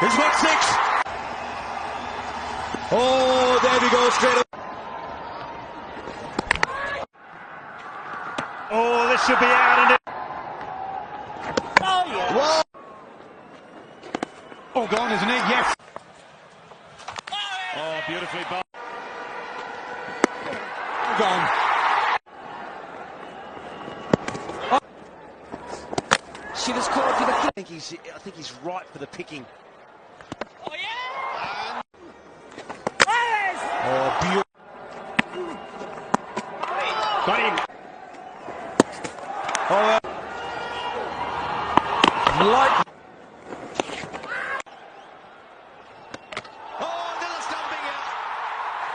He's got 6. Oh, there we go, straight up. Oh, this should be out, and it... Oh, yeah. Whoa. Oh, gone, isn't it? Yes. Oh, beautifully bowled. Gone. She was caught for the kick. I think he's right for the picking. Oh, yeah! Oh, beautiful. Got him. Oh,